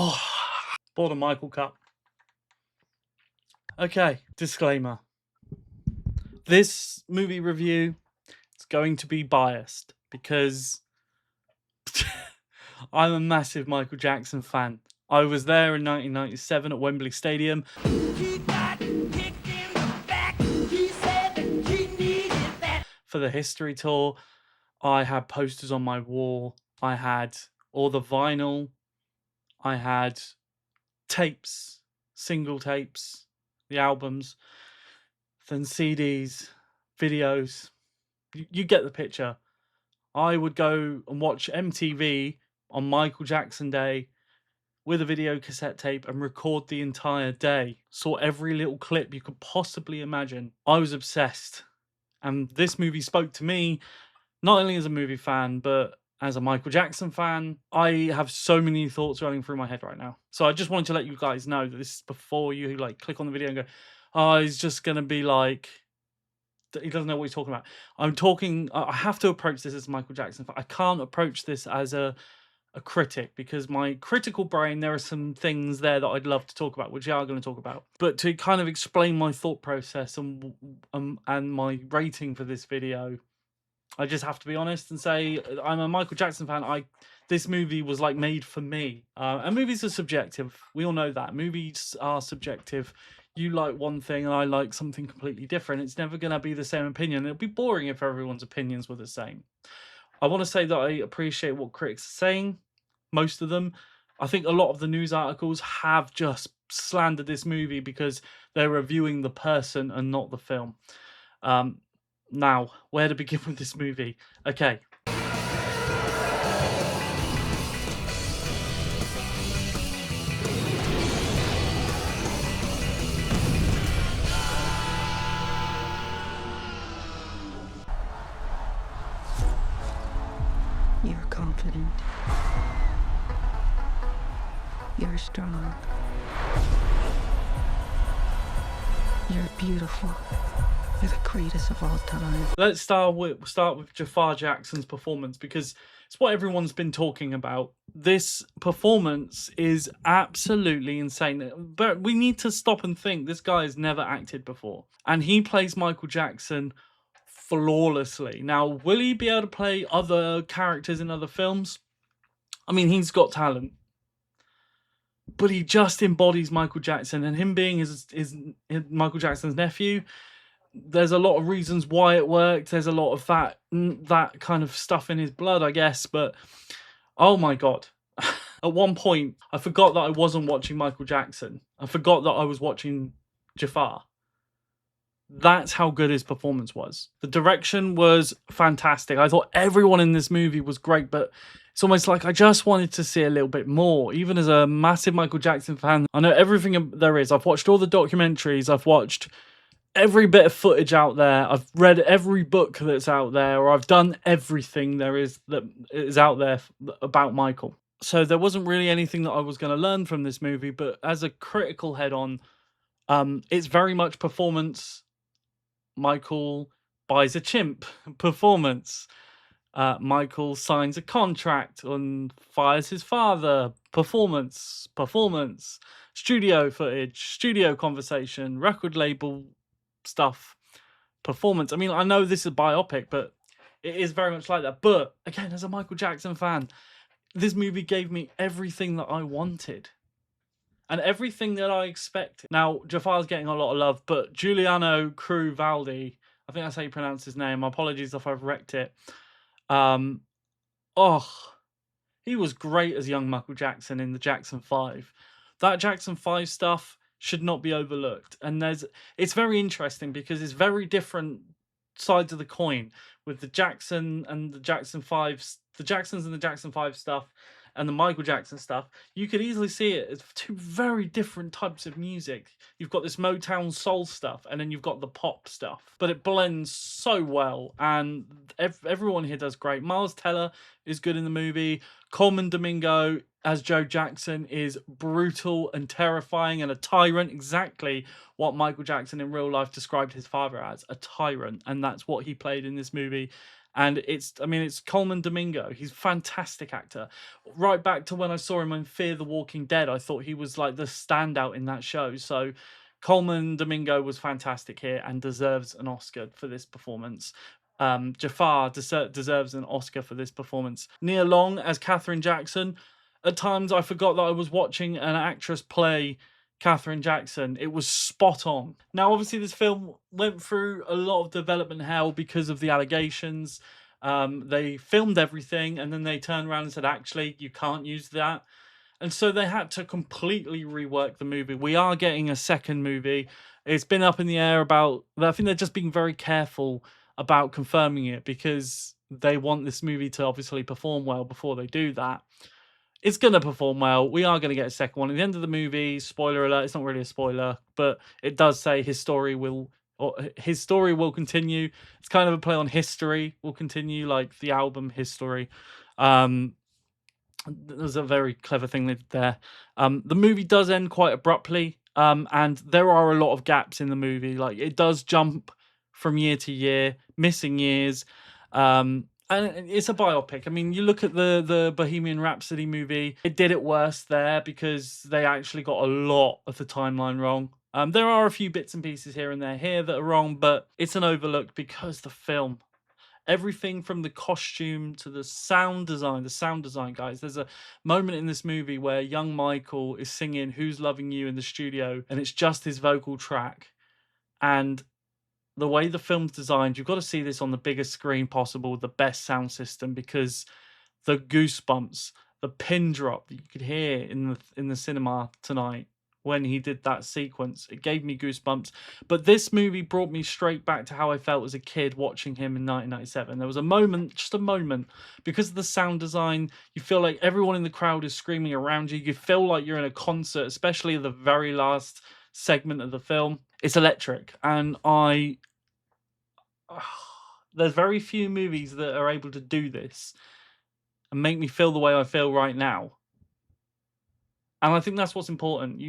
Oh, bought a Michael cup. Okay, disclaimer. This movie review is going to be biased because I'm a massive Michael Jackson fan. I was there in 1997 at Wembley Stadium. For the history tour, I had posters on my wall. I had all the vinyl. I had tapes, single tapes, the albums, then CDs, videos. You get the picture. I would go and watch MTV on Michael Jackson Day with a video cassette tape and record the entire day. Saw every little clip you could possibly imagine. I was obsessed. And this movie spoke to me, not only as a movie fan, but as a Michael Jackson fan. I have so many thoughts running through my head right now. So I just wanted to let you guys know that this is before you like click on the video and go, oh, he's just going to be like, he doesn't know what he's talking about. I have to approach this as a Michael Jackson fan. I can't approach this as a critic, because my critical brain, there are some things there that I'd love to talk about, which we are going to talk about. But to kind of explain my thought process and my rating for this video, I just have to be honest and say I'm a Michael Jackson fan. This movie was like made for me. And movies are subjective. We all know that. Movies are subjective. You like one thing and I like something completely different. It's never going to be the same opinion. It'd be boring if everyone's opinions were the same. I want to say that I appreciate what critics are saying, most of them. I think a lot of the news articles have just slandered this movie because they're reviewing the person and not the film. Now, where to begin with this movie? Okay. You're confident. You're strong. You're beautiful. You're the greatest of all time. Let's start with Jafar Jackson's performance, because it's what everyone's been talking about. This performance is absolutely insane. But we need to stop and think. This guy has never acted before. And he plays Michael Jackson flawlessly. Now, will he be able to play other characters in other films? I mean, he's got talent. But he just embodies Michael Jackson, and him being his Michael Jackson's nephew, there's a lot of reasons why it worked. There's a lot of that kind of stuff in his blood, I guess. But oh my god, at one point I forgot that I wasn't watching Michael Jackson. I forgot that I was watching Jafar. That's how good his performance was. The direction was fantastic. I thought everyone in this movie was great, but it's almost like I just wanted to see a little bit more. Even as a massive Michael Jackson fan, I know everything there is. I've watched all the documentaries. I've watched every bit of footage out there. I've read every book that's out there, or I've done everything there is that is out there about Michael. So there wasn't really anything that I was going to learn from this movie, but as a critical head on, it's very much performance. Michael buys a chimp performance. Michael signs a contract and fires his father. Performance. Studio footage, studio conversation, record label stuff, performance. I mean, I know this is a biopic, but it is very much like that. But again, as a Michael Jackson fan, this movie gave me everything that I wanted and everything that I expected. Now, Jafar's getting a lot of love, but Giuliano Cruvaldi, I think that's how you pronounce his name. Apologies if I've wrecked it. He was great as young Michael Jackson in the Jackson 5. That Jackson 5 stuff should not be overlooked. And it's very interesting because it's very different sides of the coin with the Jackson and the Jackson 5s, the Jacksons and the Jackson 5 stuff and the Michael Jackson stuff. You could easily see it as two very different types of music. You've got this Motown soul stuff and then you've got the pop stuff, but it blends so well, and everyone here does great. Miles Teller is good in the movie. Coleman Domingo as Joe Jackson is brutal and terrifying and a tyrant, exactly what Michael Jackson in real life described his father as, a tyrant, and that's what he played in this movie. And it's Coleman Domingo. He's a fantastic actor. Right back to when I saw him in Fear the Walking Dead, I thought he was like the standout in that show. So Coleman Domingo was fantastic here and deserves an Oscar for this performance. Jafar deserves an Oscar for this performance. Nia Long as Catherine Jackson. At times, I forgot that I was watching an actress play Catherine Jackson. It was spot on. Now, obviously, this film went through a lot of development hell because of the allegations. They filmed everything and then they turned around and said, actually, you can't use that. And so they had to completely rework the movie. We are getting a second movie. It's been up in the air about, I think they're just being very careful about confirming it because they want this movie to obviously perform well before they do that. It's going to perform well. We are going to get a second one. At the end of the movie, spoiler alert, it's not really a spoiler, but it does say his story will continue. It's kind of a play on history will continue, like the album History. There's a very clever thing they did there. The movie does end quite abruptly, and there are a lot of gaps in the movie. Like it does jump from year to year, missing years. And it's a biopic. I mean, you look at the Bohemian Rhapsody movie, it did it worse there because they actually got a lot of the timeline wrong. There are a few bits and pieces here and there here that are wrong, but it's an overlook because the film, everything from the costume to the sound design, guys. There's a moment in this movie where young Michael is singing Who's Loving You in the studio, and it's just his vocal track. And the way the film's designed, you've got to see this on the biggest screen possible, the best sound system, because the goosebumps, the pin drop that you could hear in the cinema tonight when he did that sequence, it gave me goosebumps. But this movie brought me straight back to how I felt as a kid watching him in 1997. There was a moment, just a moment, because of the sound design, you feel like everyone in the crowd is screaming around you. You feel like you're in a concert, especially the very last segment of the film. It's electric, and there's very few movies that are able to do this and make me feel the way I feel right now. And I think that's what's important.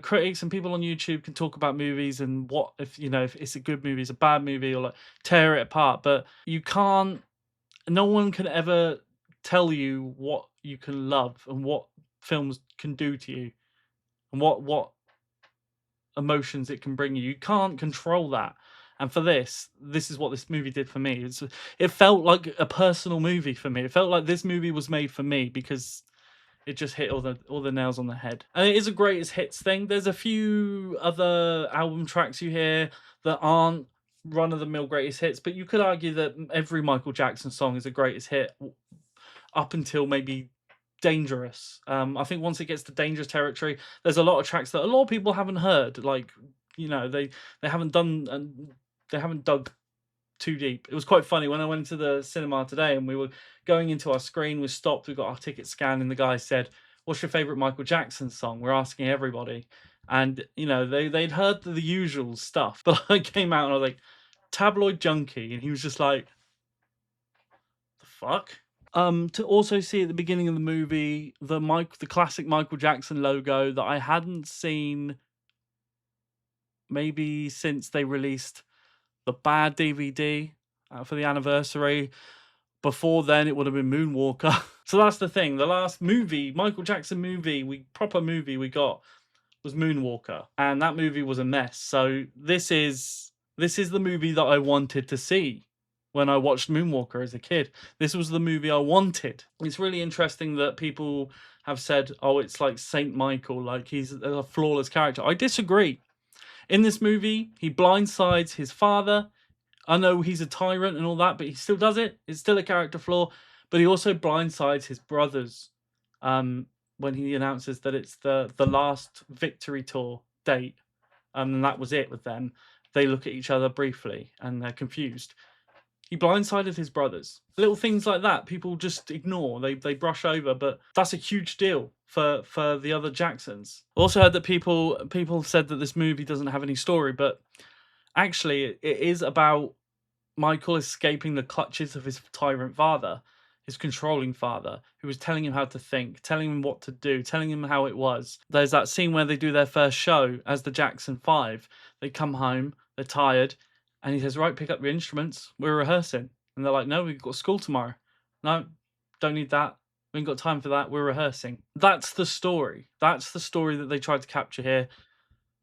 Critics and people on YouTube can talk about movies and what if it's a good movie, it's a bad movie, or like tear it apart, but you can't. No one can ever tell you what you can love and what films can do to you and what emotions it can bring you. You can't control that. And for this is what this movie did for me. It felt like a personal movie for me. It felt like this movie was made for me because it just hit all the nails on the head. And it is a greatest hits thing. There's a few other album tracks you hear that aren't run of the mill greatest hits, but you could argue that every Michael Jackson song is a greatest hit up until maybe Dangerous. I think once it gets to Dangerous territory, there's a lot of tracks that a lot of people haven't heard. Like, they haven't done and they haven't dug too deep. It was quite funny when I went to the cinema today and we were going into our screen, we stopped, we got our ticket scanned, and the guy said, "What's your favorite Michael Jackson song?" We're asking everybody. And they'd heard the usual stuff, but I came out and I was like, "Tabloid Junkie," and he was just like, "The fuck?" To also see at the beginning of the movie the classic Michael Jackson logo that I hadn't seen maybe since they released the Bad DVD for the anniversary. Before then, it would have been Moonwalker. So that's the thing. The last movie, Michael Jackson movie, proper movie we got was Moonwalker, and that movie was a mess. So this is the movie that I wanted to see when I watched Moonwalker as a kid. This was the movie I wanted. It's really interesting that people have said, "Oh, it's like Saint Michael, like he's a flawless character." I disagree. In this movie, he blindsides his father. I know he's a tyrant and all that, but he still does it. It's still a character flaw. But he also blindsides his brothers when he announces that it's the last Victory Tour date. And that was it with them. They look at each other briefly and they're confused. He blindsided his brothers. Little things like that people just ignore. They brush over, but that's a huge deal for the other Jacksons. Also heard that people said that this movie doesn't have any story, but actually it is about Michael escaping the clutches of his tyrant father, his controlling father, who was telling him how to think, telling him what to do, telling him how it was. There's that scene where they do their first show as the Jackson 5. They come home, they're tired, and he says, "Right, pick up your instruments. We're rehearsing." And they're like, "No, we've got school tomorrow." "No, don't need that. We ain't got time for that. We're rehearsing." That's the story. That's the story that they tried to capture here.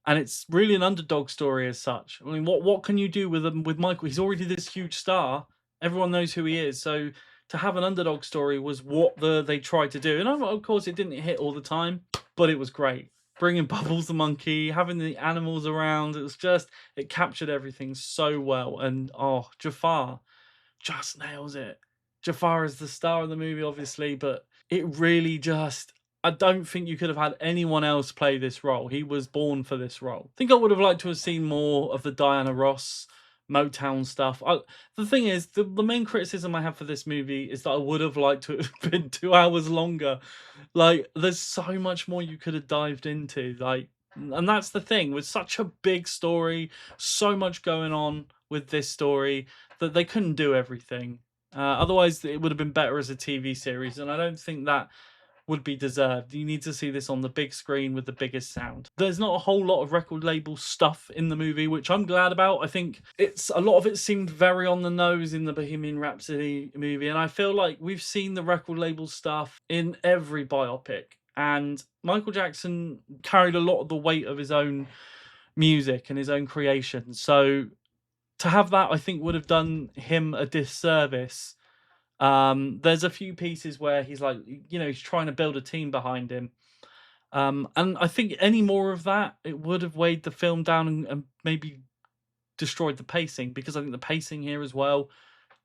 And it's really an underdog story as such. I mean, what can you do with Michael? He's already this huge star. Everyone knows who he is. So to have an underdog story was what they tried to do. And of course, it didn't hit all the time, but it was great. Bringing Bubbles the monkey, having the animals around, it captured everything so well. And oh, Jafar just nails it. Jafar is the star of the movie, obviously, but it really just. I don't think you could have had anyone else play this role. He was born for this role. I think I would have liked to have seen more of the Diana Ross Motown stuff. The thing is, the main criticism I have for this movie is that I would have liked to have been 2 hours longer. Like, there's so much more you could have dived into. Like, and that's the thing with such a big story, so much going on with this story that they couldn't do everything. Otherwise, it would have been better as a TV series, and I don't think that would be deserved. You need to see this on the big screen with the biggest sound. There's not a whole lot of record label stuff in the movie, which I'm glad about. I think it's a lot of it seemed very on the nose in the Bohemian Rhapsody movie, and I feel like we've seen the record label stuff in every biopic. And Michael Jackson carried a lot of the weight of his own music and his own creation. So to have that, I think would have done him a disservice. There's a few pieces where he's like, he's trying to build a team behind him. And I think any more of that, it would have weighed the film down and maybe destroyed the pacing, because I think the pacing here as well,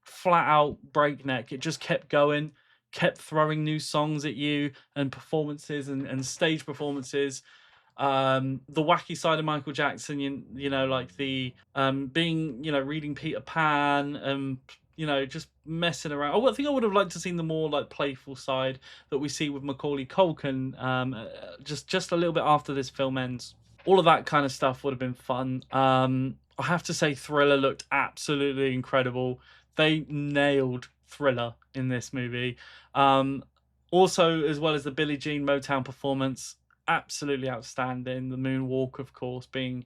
flat out breakneck. It just kept going, kept throwing new songs at you and performances and stage performances. The wacky side of Michael Jackson, like the being, reading Peter Pan, just messing around. I think I would have liked to seen the more like playful side that we see with Macaulay Culkin, just a little bit after this film ends. All of that kind of stuff would have been fun. I have to say, Thriller looked absolutely incredible. They nailed Thriller in this movie. Also, as well as the Billie Jean Motown performance, absolutely outstanding. The moonwalk, of course, being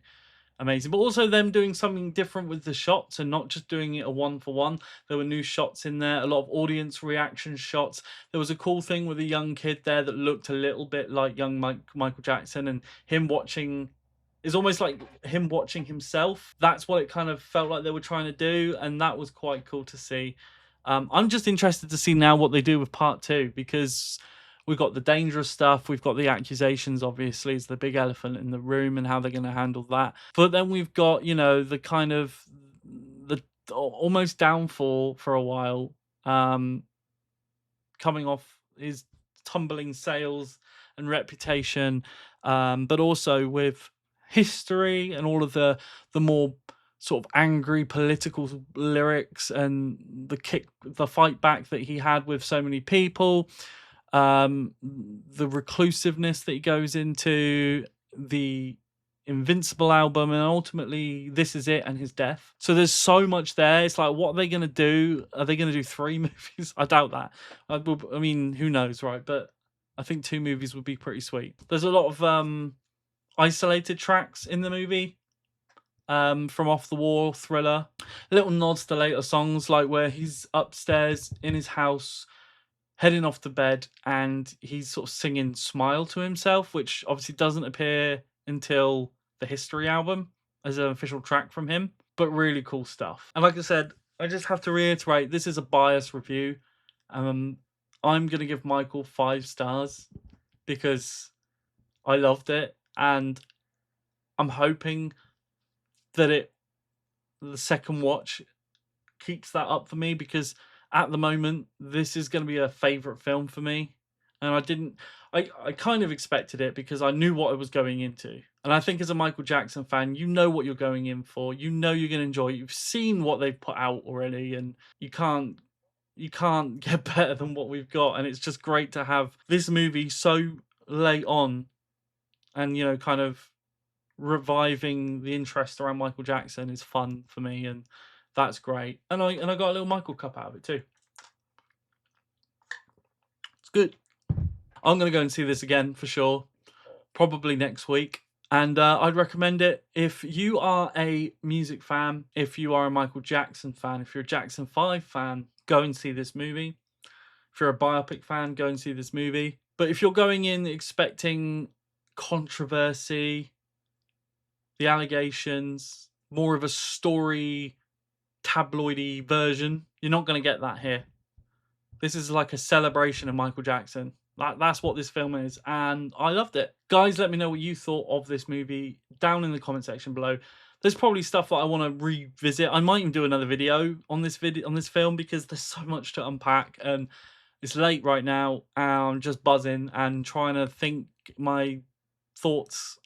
amazing, but also them doing something different with the shots and not just doing it a one for one. There were new shots in there, a lot of audience reaction shots. There was a cool thing with a young kid there that looked a little bit like young Michael Jackson, and him watching is almost like him watching himself. That's what it kind of felt like they were trying to do, and that was quite cool to see. I'm just interested to see now what they do with part two, because we've got the dangerous stuff, we've got the accusations, obviously, is the big elephant in the room, and how they're going to handle that. But then we've got, the kind of the almost downfall for a while, coming off his tumbling sales and reputation, but also with history and all of the more sort of angry political lyrics and the fight back that he had with so many people, the reclusiveness that he goes into, the Invincible album, and ultimately This Is It and his death. So there's so much there. It's like, what are they going to do? Are they going to do 3 movies? I doubt that. I mean, who knows, right? But I think 2 movies would be pretty sweet. There's a lot of isolated tracks in the movie, from Off the Wall, Thriller. Little nods to later songs, like where he's upstairs in his house heading off to bed and he's sort of singing Smile to himself, which obviously doesn't appear until the History album as an official track from him, but really cool stuff. And like I said, I just have to reiterate, this is a biased review. I'm going to give Michael 5 stars because I loved it, and I'm hoping that the second watch keeps that up for me, because at the moment this is going to be a favorite film for me, and I kind of expected it because I knew what I was going into. And I think as a Michael Jackson fan, you know what you're going in for, you're going to enjoy it. You've seen what they've put out already, and you can't get better than what we've got. And it's just great to have this movie so late on, and kind of reviving the interest around Michael Jackson is fun for me, and that's great. And I got a little Michael cup out of it too. It's good. I'm gonna go and see this again for sure, probably next week. And I'd recommend it if you are a music fan, if you are a Michael Jackson fan, if you're a Jackson 5 fan, go and see this movie. If you're a biopic fan, go and see this movie. But if you're going in expecting controversy, the allegations, more of a story, tabloidy version, you're not going to get that here. This is like a celebration of Michael Jackson. That's what this film is, and I loved it. Guys, let me know what you thought of this movie down in the comment section below. There's probably stuff that I want to revisit. I might even do another video on this film because there's so much to unpack, and it's late right now. And I'm just buzzing and trying to think my thoughts,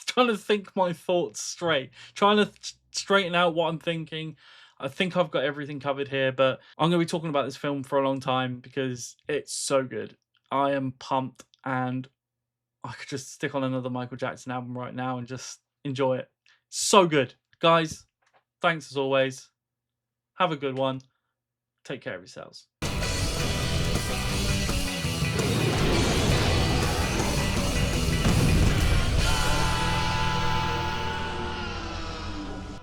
trying to think my thoughts straight, trying to straighten out what I'm thinking. I think I've got everything covered here, but I'm going to be talking about this film for a long time because it's so good. I am pumped, and I could just stick on another Michael Jackson album right now and just enjoy it. So good. Guys, thanks as always. Have a good one. Take care of yourselves.